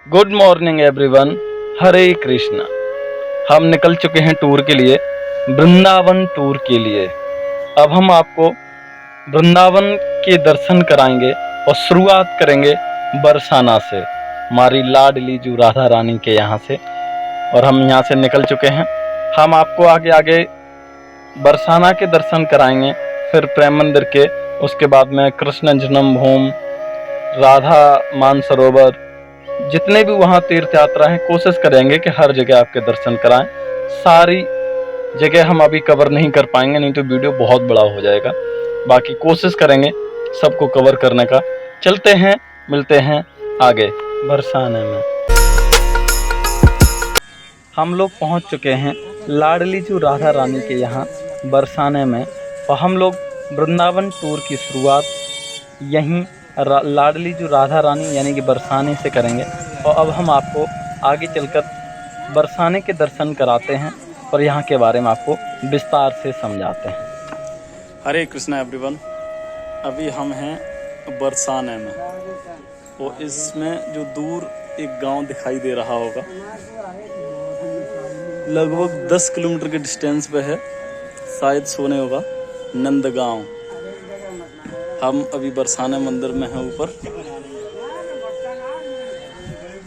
Good morning everyone. Hare Krishna. हम निकल चुके हैं टूर के लिए, वृंदावन टूर के लिए। अब हम आपको वृंदावन के दर्शन कराएंगे और शुरुआत करेंगे बरसाना से, हमारी लाडली जो राधा रानी के यहाँ से। और हम यहाँ से निकल चुके हैं। हम आपको आगे आगे बरसाना के दर्शन कराएंगे, फिर प्रेम मंदिर के, उसके बाद में कृष्ण जन्मभूमि, राधा मानसरोवर, जितने भी वहाँ तीर्थ यात्रा हैं, कोशिश करेंगे कि हर जगह आपके दर्शन कराएं। सारी जगह हम अभी कवर नहीं कर पाएंगे, नहीं तो वीडियो बहुत बड़ा हो जाएगा। बाकी कोशिश करेंगे सबको कवर करने का। चलते हैं, मिलते हैं आगे बरसाने में। हम लोग पहुँच चुके हैं लाडली जो राधा रानी के यहाँ बरसाने में, और हम लोग वृंदावन टूर की शुरुआत यहीं लाडली जो राधा रानी यानी कि बरसाने से करेंगे। और अब हम आपको आगे चलकर बरसाने के दर्शन कराते हैं और यहाँ के बारे में आपको विस्तार से समझाते हैं। हरे कृष्णा एवरीवन। अभी हम हैं बरसाने में, और इसमें जो दूर एक गांव दिखाई दे रहा होगा, लगभग 10 किलोमीटर के डिस्टेंस पे है, शायद सोने होगा नंदगांव। हम अभी बरसाने मंदिर में हैं ऊपर,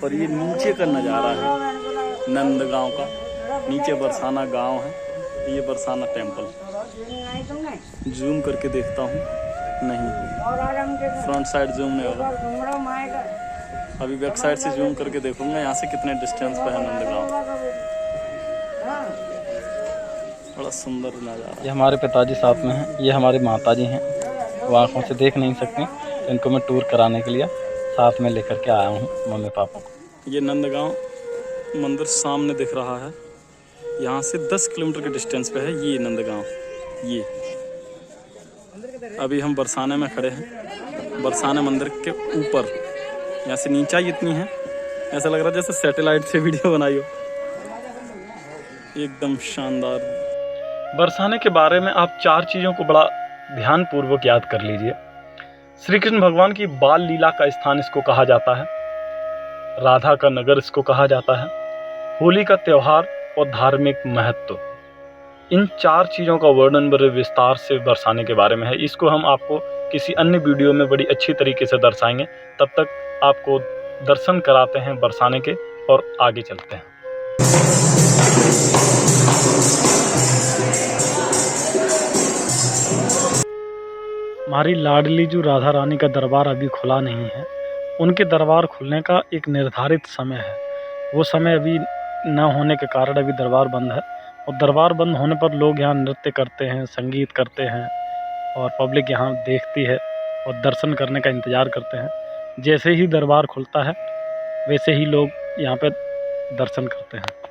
और ये नीचे का नज़ारा है नंदगांव का। नीचे बरसाना गांव है, ये बरसाना टेम्पल। जूम करके देखता हूँ, नहीं फ्रंट साइड जूम नहीं होगा, अभी बैक साइड से जूम करके देखूंगा यहाँ से कितने डिस्टेंस पे है नंदगांव। बड़ा सुंदर नज़ारा। ये हमारे पिताजी साथ में हैं, ये हमारी माताजी हैं, वो आँखों से देख नहीं सकती, तो इनको मैं टूर कराने के लिए साथ में लेकर के आया हूँ, मम्मी पापा को। ये नंदगांव मंदिर सामने दिख रहा है, यहाँ से 10 किलोमीटर के डिस्टेंस पे है ये नंदगांव। ये अभी हम बरसाने में खड़े हैं, बरसाने मंदिर के ऊपर। यहाँ से नीचाई इतनी है, ऐसा लग रहा है जैसे सैटेलाइट से वीडियो बनाई हो, एकदम शानदार। बरसाने के बारे में आप 4 चीज़ों को बड़ा ध्यानपूर्वक याद कर लीजिए। श्री कृष्ण भगवान की बाल लीला का स्थान इसको कहा जाता है, राधा का नगर इसको कहा जाता है, होली का त्यौहार और धार्मिक महत्व। इन 4 चीज़ों का वर्णन बड़े विस्तार से बरसाने के बारे में है। इसको हम आपको किसी अन्य वीडियो में बड़ी अच्छी तरीके से दर्शाएंगे। तब तक आपको दर्शन कराते हैं बरसाने के और आगे चलते हैं। हमारी लाडली जो राधा रानी का दरबार अभी खुला नहीं है। उनके दरबार खुलने का एक निर्धारित समय है, वो समय अभी न होने के कारण अभी दरबार बंद है। और दरबार बंद होने पर लोग यहाँ नृत्य करते हैं, संगीत करते हैं, और पब्लिक यहाँ देखती है और दर्शन करने का इंतज़ार करते हैं। जैसे ही दरबार खुलता है वैसे ही लोग यहाँ पे दर्शन करते हैं।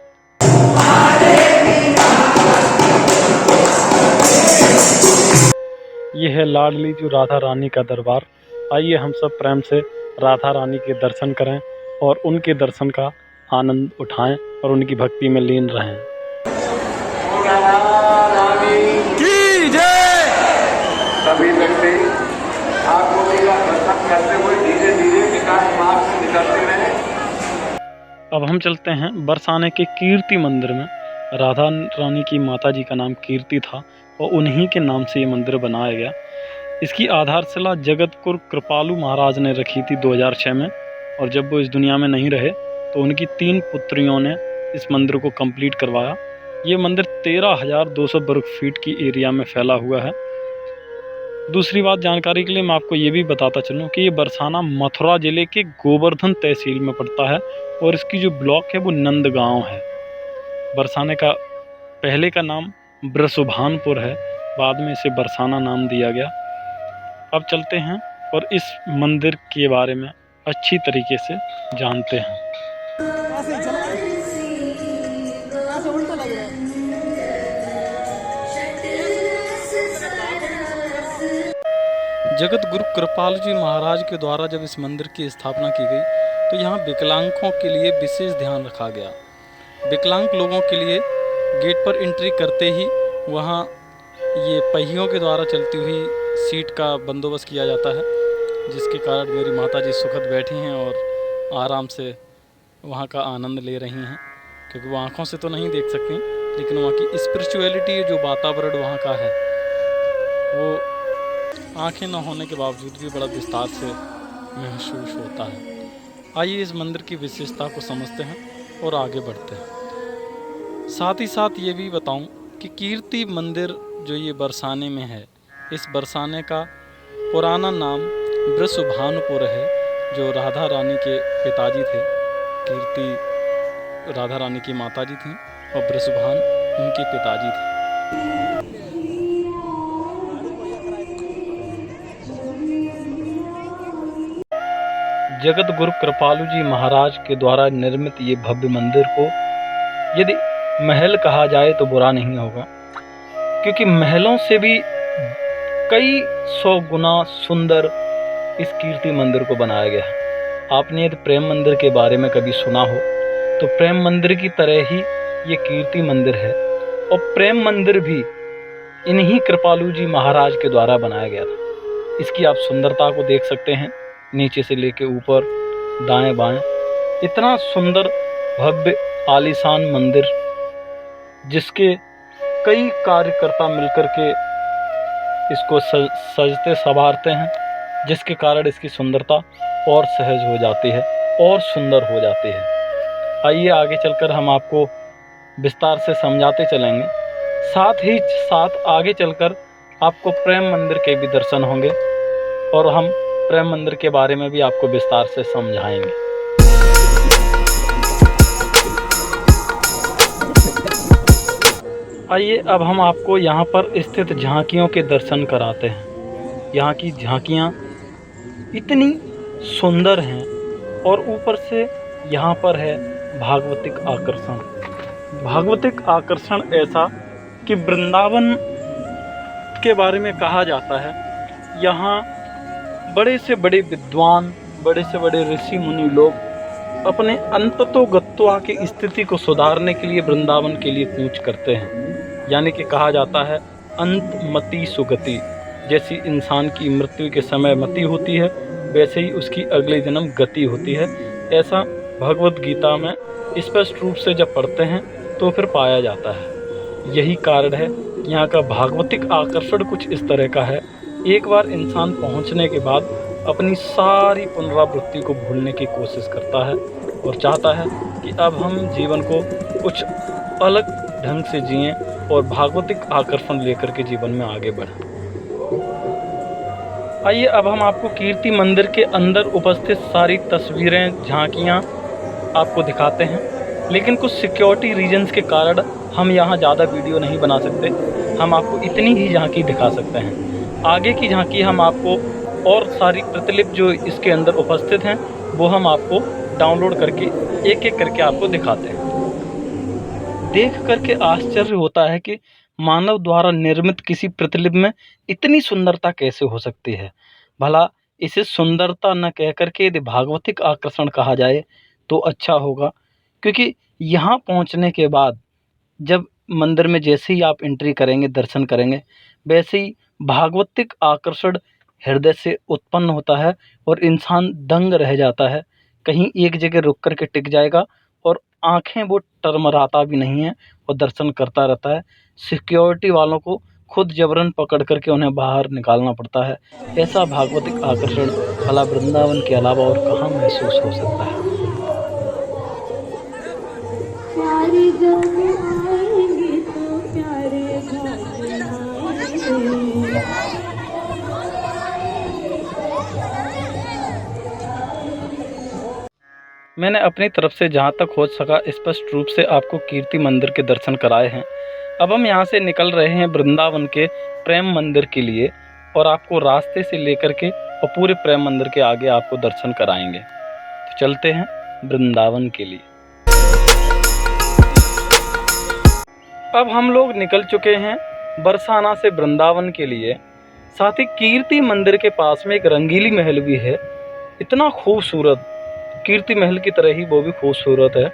ये है लाडली जो राधा रानी का दरबार। आइए हम सब प्रेम से राधा रानी के दर्शन करें और उनके दर्शन का आनंद उठाएं और उनकी भक्ति में लीन रहें। की जय। सभी व्यक्ति आकृति का दर्शन करते हुए धीरे धीरे विकास मार्ग से निकलते रहे। अब हम चलते हैं बरसाने के कीर्ति मंदिर में। राधा रानी की माता जी का नाम कीर्ति था और उन्हीं के नाम से ये मंदिर बनाया गया। इसकी आधारशिला जगतगुरु कृपालु महाराज ने रखी थी 2006 में, और जब वो इस दुनिया में नहीं रहे तो उनकी 3 पुत्रियों ने इस मंदिर को कंप्लीट करवाया। ये मंदिर 13,200 वर्ग फीट की एरिया में फैला हुआ है। दूसरी बात जानकारी के लिए मैं आपको ये भी बताता चलूँ कि ये बरसाना मथुरा जिले के गोवर्धन तहसील में पड़ता है, और इसकी जो ब्लॉक है वो नंदगांव है। बरसाने का पहले का नाम ब्रसुभानपुर है, बाद में इसे बरसाना नाम दिया गया। अब चलते हैं और इस मंदिर के बारे में अच्छी तरीके से जानते हैं। जगत गुरु कृपाल जी महाराज के द्वारा जब इस मंदिर की स्थापना की गई तो यहाँ विकलांगों के लिए विशेष ध्यान रखा गया। विकलांग लोगों के लिए गेट पर एंट्री करते ही वहाँ ये पहियों के द्वारा चलती हुई सीट का बंदोबस्त किया जाता है, जिसके कारण मेरी माताजी सुखद बैठी हैं और आराम से वहाँ का आनंद ले रही हैं, क्योंकि वो आँखों से तो नहीं देख सकती, लेकिन वहाँ की स्पिरिचुअलिटी, जो वातावरण वहाँ का है, वो आँखें न होने के बावजूद भी बड़ा विस्तार से महसूस होता है। आइए इस मंदिर की विशेषता को समझते हैं और आगे बढ़ते हैं। साथ ही साथ ये भी बताऊं कि कीर्ति मंदिर जो ये बरसाने में है, इस बरसाने का पुराना नाम वृषभानुपुर है, जो राधा रानी के पिताजी थे। कीर्ति राधा रानी की माताजी थीं और वृषभान उनके पिताजी थे। जगत गुरु कृपालु जी महाराज के द्वारा निर्मित ये भव्य मंदिर को यदि महल कहा जाए तो बुरा नहीं होगा, क्योंकि महलों से भी कई 100 गुना सुंदर इस कीर्ति मंदिर को बनाया गया है। आपने यदि प्रेम मंदिर के बारे में कभी सुना हो तो प्रेम मंदिर की तरह ही ये कीर्ति मंदिर है, और प्रेम मंदिर भी इन्हीं कृपालु जी महाराज के द्वारा बनाया गया था। इसकी आप सुंदरता को देख सकते हैं, नीचे से लेके ऊपर दाएं बाएं, इतना सुंदर भव्य आलीशान मंदिर, जिसके कई कार्यकर्ता मिलकर के इसको सजते संवारते हैं, जिसके कारण इसकी सुंदरता और सहज हो जाती है और सुंदर हो जाती है। आइए आगे चलकर हम आपको विस्तार से समझाते चलेंगे। साथ ही साथ आगे चलकर आपको प्रेम मंदिर के भी दर्शन होंगे और हम प्रेम मंदिर के बारे में भी आपको विस्तार से समझाएंगे। आइए अब हम आपको यहाँ पर स्थित झांकियों के दर्शन कराते हैं। यहाँ की झांकियाँ इतनी सुंदर हैं, और ऊपर से यहाँ पर है भागवतिक आकर्षण। भागवतिक आकर्षण ऐसा कि वृंदावन के बारे में कहा जाता है, यहाँ बड़े से बड़े विद्वान, बड़े से बड़े ऋषि मुनि लोग अपने अंततोगत्वा की स्थिति को सुधारने के लिए वृंदावन के लिए कूच करते हैं। यानी कि कहा जाता है अंतमति सुगति। जैसी इंसान की मृत्यु के समय मति होती है, वैसे ही उसकी अगले जन्म गति होती है। ऐसा भगवत गीता में स्पष्ट रूप से जब पढ़ते हैं तो फिर पाया जाता है। यही कारण है यहाँ का भागवतिक आकर्षण कुछ इस तरह का है। एक बार इंसान पहुँचने के बाद अपनी सारी पुनरावृत्ति को भूलने की कोशिश करता है और चाहता है कि अब हम जीवन को कुछ अलग ढंग से जिएं और भागवतिक आकर्षण लेकर के जीवन में आगे बढ़ें। आइए अब हम आपको कीर्ति मंदिर के अंदर उपस्थित सारी तस्वीरें, झांकियाँ आपको दिखाते हैं, लेकिन कुछ सिक्योरिटी रीजंस के कारण हम यहाँ ज़्यादा वीडियो नहीं बना सकते। हम आपको इतनी ही झांकी दिखा सकते हैं। आगे की झांकी हम आपको और सारी प्रतिलिप जो इसके अंदर उपस्थित हैं वो हम आपको डाउनलोड करके एक एक करके आपको दिखाते हैं। देख करके आश्चर्य होता है कि मानव द्वारा निर्मित किसी प्रतिलिपि में इतनी सुंदरता कैसे हो सकती है। भला इसे सुंदरता न कह करके यदि भागवतिक आकर्षण कहा जाए तो अच्छा होगा, क्योंकि यहाँ पहुँचने के बाद जब मंदिर में जैसे ही आप एंट्री करेंगे, दर्शन करेंगे, वैसे ही भागवतिक आकर्षण हृदय से उत्पन्न होता है और इंसान दंग रह जाता है। कहीं एक जगह रुक कर के टिक जाएगा और आंखें वो टरमराता भी नहीं है और दर्शन करता रहता है। सिक्योरिटी वालों को खुद जबरन पकड़ करके उन्हें बाहर निकालना पड़ता है। ऐसा भागवतिक आकर्षण भला वृंदावन के अलावा और कहाँ महसूस हो सकता है। मैंने अपनी तरफ से जहाँ तक हो सका स्पष्ट रूप से आपको कीर्ति मंदिर के दर्शन कराए हैं। अब हम यहाँ से निकल रहे हैं वृंदावन के प्रेम मंदिर के लिए, और आपको रास्ते से लेकर के और पूरे प्रेम मंदिर के आगे आपको दर्शन कराएंगे। तो चलते हैं वृंदावन के लिए। अब हम लोग निकल चुके हैं बरसाना से वृंदावन के लिए। साथ ही कीर्ति मंदिर के पास में एक रंगीली महल भी है, इतना खूबसूरत, कीर्ति महल की तरह ही वो भी खूबसूरत है।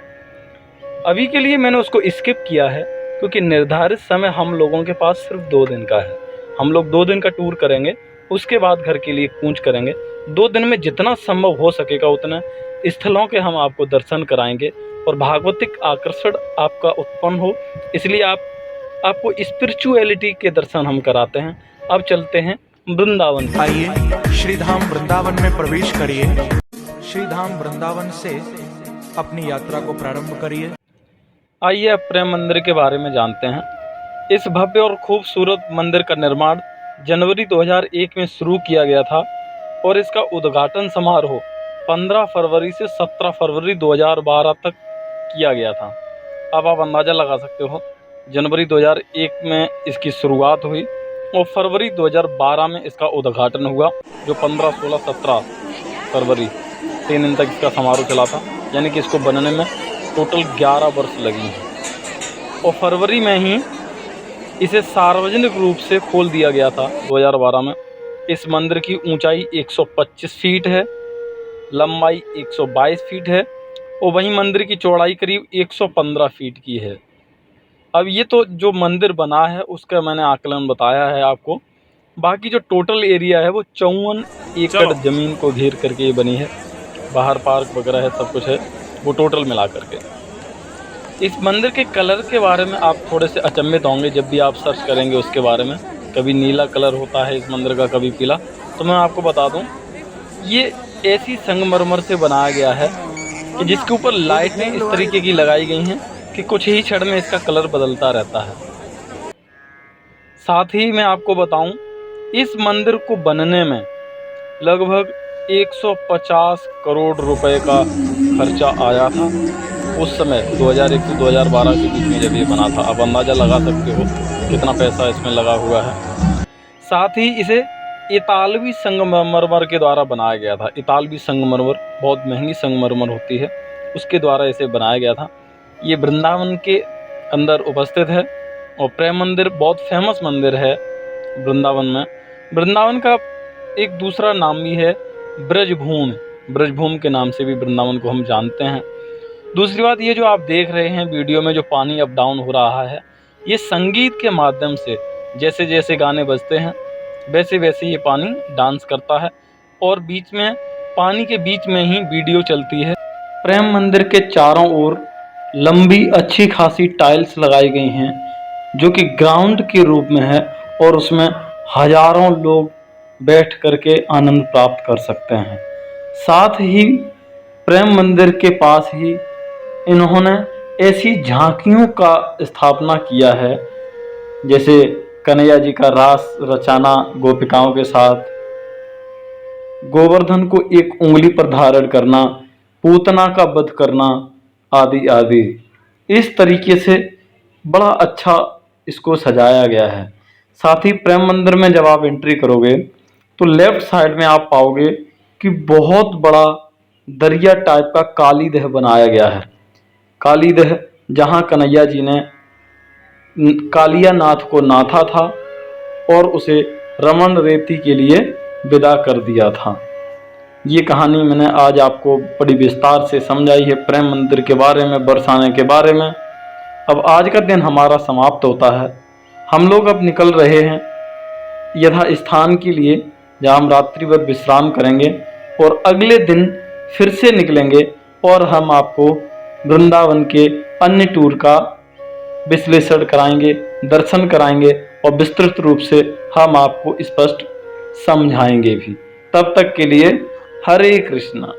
अभी के लिए मैंने उसको स्किप किया है क्योंकि निर्धारित समय हम लोगों के पास सिर्फ 2 दिन का है। हम लोग 2 दिन का टूर करेंगे, उसके बाद घर के लिए कूच करेंगे। 2 दिन में जितना संभव हो सकेगा उतना स्थलों के हम आपको दर्शन कराएंगे और भागवतिक आकर्षण आपका उत्पन्न हो, इसलिए आपको स्पिरिचुअलिटी के दर्शन हम कराते हैं। अब चलते हैं वृंदावन। आइए श्री धाम वृंदावन में प्रवेश करिए। श्री धाम वृंदावन से अपनी यात्रा को प्रारंभ करिए। आइए अब प्रेम मंदिर के बारे में जानते हैं। इस भव्य और खूबसूरत मंदिर का निर्माण जनवरी 2001 में शुरू किया गया था और इसका उद्घाटन समारोह 15 फरवरी से 17 फरवरी 2012 तक किया गया था। अब आप अंदाज़ा लगा सकते हो, जनवरी 2001 में इसकी शुरुआत हुई और फरवरी 2012 में इसका उद्घाटन हुआ, जो 15, 16, 17 फरवरी 3 दिन तक इसका समारोह चला था। यानी कि इसको बनने में टोटल 11 वर्ष लगी हैं और फरवरी में ही इसे सार्वजनिक रूप से खोल दिया गया था 2012 में। इस मंदिर की ऊंचाई 125 फीट है, लंबाई 122 फीट है और वहीं मंदिर की चौड़ाई करीब 115 फीट की है। अब ये तो जो मंदिर बना है उसका मैंने आकलन बताया है आपको। बाकी जो टोटल एरिया है वो 54 एकड़ ज़मीन को घेर करके ये बनी है। बाहर पार्क वगैरह है, सब कुछ है, वो टोटल मिला करके। इस मंदिर के कलर के बारे में आप थोड़े से अचंभित होंगे जब भी आप सर्च करेंगे उसके बारे में। कभी नीला कलर होता है इस मंदिर का, कभी पीला। तो मैं आपको बता दूं, ये ऐसी संगमरमर से बनाया गया है कि जिसके ऊपर लाइटें इस तरीके की लगाई गई हैं कि कुछ ही क्षण में इसका कलर बदलता रहता है। साथ ही मैं आपको बताऊं, इस मंदिर को बनने में लगभग 150 करोड़ रुपए का खर्चा आया था उस समय 2001 से 2012 के बीच में जब ये बना था। अब अंदाज़ा लगा सकते हो कितना पैसा इसमें लगा हुआ है। साथ ही इसे इतालवी संगमरमर के द्वारा बनाया गया था। इतालवी संगमरमर बहुत महंगी संगमरमर होती है, उसके द्वारा इसे बनाया गया था। ये वृंदावन के अंदर उपस्थित है और प्रेम मंदिर बहुत फेमस मंदिर है वृंदावन में। वृंदावन का एक दूसरा नाम भी है ब्रजभूमि। ब्रजभूमि के नाम से भी वृंदावन को हम जानते हैं। दूसरी बात, ये जो आप देख रहे हैं वीडियो में जो पानी अप डाउन हो रहा है, ये संगीत के माध्यम से जैसे जैसे गाने बजते हैं वैसे वैसे ये पानी डांस करता है और बीच में पानी के बीच में ही वीडियो चलती है। प्रेम मंदिर के चारों ओर लंबी अच्छी खासी टाइल्स लगाई गई हैं जो कि ग्राउंड के रूप में है और उसमें हजारों लोग बैठ करके आनंद प्राप्त कर सकते हैं। साथ ही प्रेम मंदिर के पास ही इन्होंने ऐसी झांकियों का स्थापना किया है, जैसे कन्हैया जी का रास रचाना गोपिकाओं के साथ, गोवर्धन को एक उंगली पर धारण करना, पूतना का वध करना, आदि आदि। इस तरीके से बड़ा अच्छा इसको सजाया गया है। साथ ही प्रेम मंदिर में जब आप एंट्री करोगे तो लेफ्ट साइड में आप पाओगे कि बहुत बड़ा दरिया टाइप का कालीदह बनाया गया है। कालीदह जहाँ कन्हैया जी ने कालिया नाथ को नाथा था और उसे रमन रेती के लिए विदा कर दिया था। ये कहानी मैंने आज आपको बड़ी विस्तार से समझाई है प्रेम मंदिर के बारे में, बरसाने के बारे में। अब आज का दिन हमारा समाप्त होता है। हम लोग अब निकल रहे हैं यथा स्थान के लिए जहाँ हम रात्रि भर विश्राम करेंगे और अगले दिन फिर से निकलेंगे और हम आपको वृंदावन के अन्य टूर का विश्लेषण कराएंगे, दर्शन कराएंगे और विस्तृत रूप से हम आपको स्पष्ट समझाएंगे भी। तब तक के लिए हरे कृष्णा।